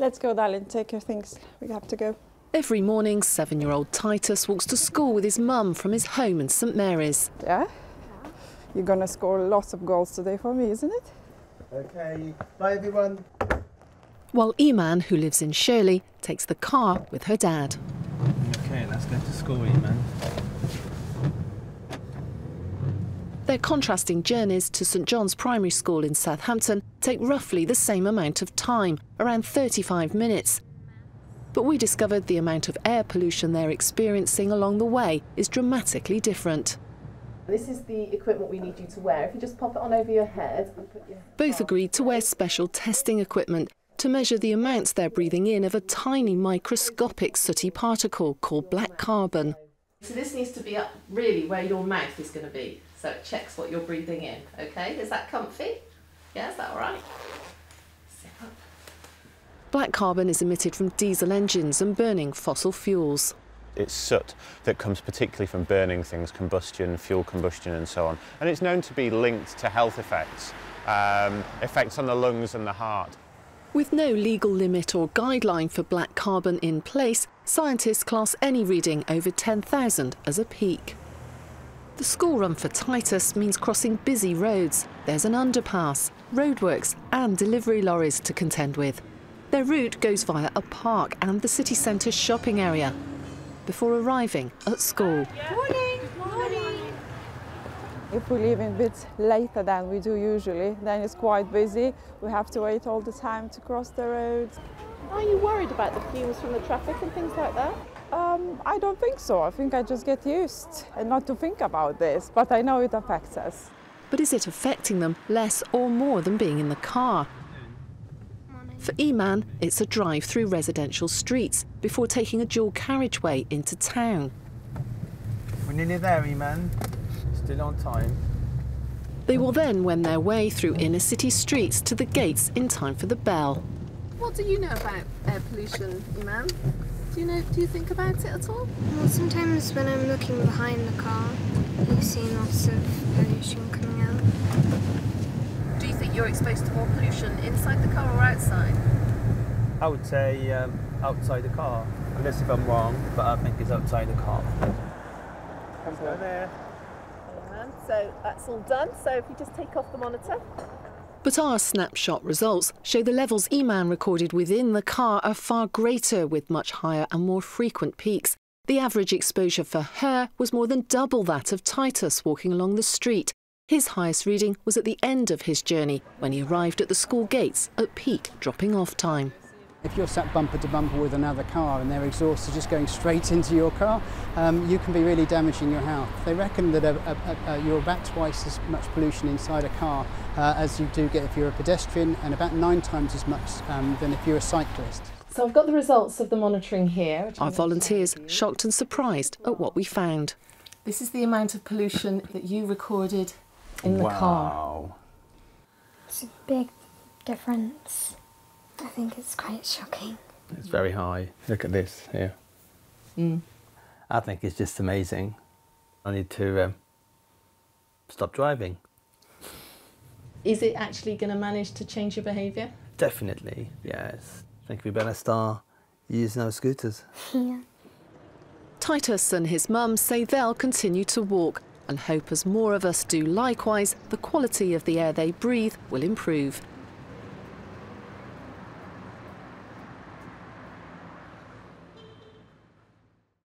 Let's go, darling, take your things. We have to go. Every morning, 7-year-old Titus walks to school with his mum from his home in St Mary's. Yeah? You're gonna score lots of goals today for me, isn't it? OK, bye everyone. While Iman, who lives in Shirley, takes the car with her dad. OK, let's go to school, Iman. Their contrasting journeys to St John's Primary School in Southampton take roughly the same amount of time, around 35 minutes. But we discovered the amount of air pollution they're experiencing along the way is dramatically different. This is the equipment we need you to wear. If you just pop it on over your head. And put your... Both agreed to wear special testing equipment to measure the amounts they're breathing in of a tiny microscopic sooty particle called black carbon. So this needs to be up really where your mouth is going to be, so it checks what you're breathing in. OK, is that comfy? Yeah, is that all right? Sit up. Black carbon is emitted from diesel engines and burning fossil fuels. It's soot that comes particularly from burning things, combustion, fuel combustion and so on. And it's known to be linked to health effects, effects on the lungs and the heart. With no legal limit or guideline for black carbon in place, scientists class any reading over 10,000 as a peak. The school run for Titus means crossing busy roads. There's an underpass, roadworks and delivery lorries to contend with. Their route goes via a park and the city centre shopping area before arriving at school. Morning! Morning! If we leave a bit later than we do usually, then it's quite busy. We have to wait all the time to cross the road. Are you worried about the fumes from the traffic and things like that? I don't think so. I think I just get used and not to think about this, but I know it affects us. But is it affecting them less or more than being in the car? For Iman, it's a drive through residential streets before taking a dual carriageway into town. We're nearly there, Iman. Still on time. They will then wend their way through inner city streets to the gates in time for the bell. What do you know about air pollution, Iman? Do you think about it at all? Well, sometimes when I'm looking behind the car, you see lots of pollution coming out. Do you think you're exposed to more pollution inside the car or outside? I would say outside the car, unless if I'm wrong, but I think it's outside the car. Let's go there. So that's all done, so if you just take off the monitor. But our snapshot results show the levels Iman recorded within the car are far greater, with much higher and more frequent peaks. The average exposure for her was more than double that of Titus walking along the street. His highest reading was at the end of his journey, when he arrived at the school gates at peak dropping-off time. If you're sat bumper to bumper with another car and their exhaust is just going straight into your car, you can be really damaging your health. They reckon that you're about twice as much pollution inside a car as you do get if you're a pedestrian, and about 9 times as much than if you're a cyclist. So I've got the results of the monitoring here. Our volunteers shocked and surprised at what we found. This is the amount of pollution that you recorded in the car. It's a big difference. I think it's quite shocking. It's very high. Look at this here. I think it's just amazing. I need to stop driving. Is it actually going to manage to change your behaviour? Definitely, yes. I think we better start using our scooters. Yeah. Titus and his mum say they'll continue to walk and hope as more of us do likewise, the quality of the air they breathe will improve.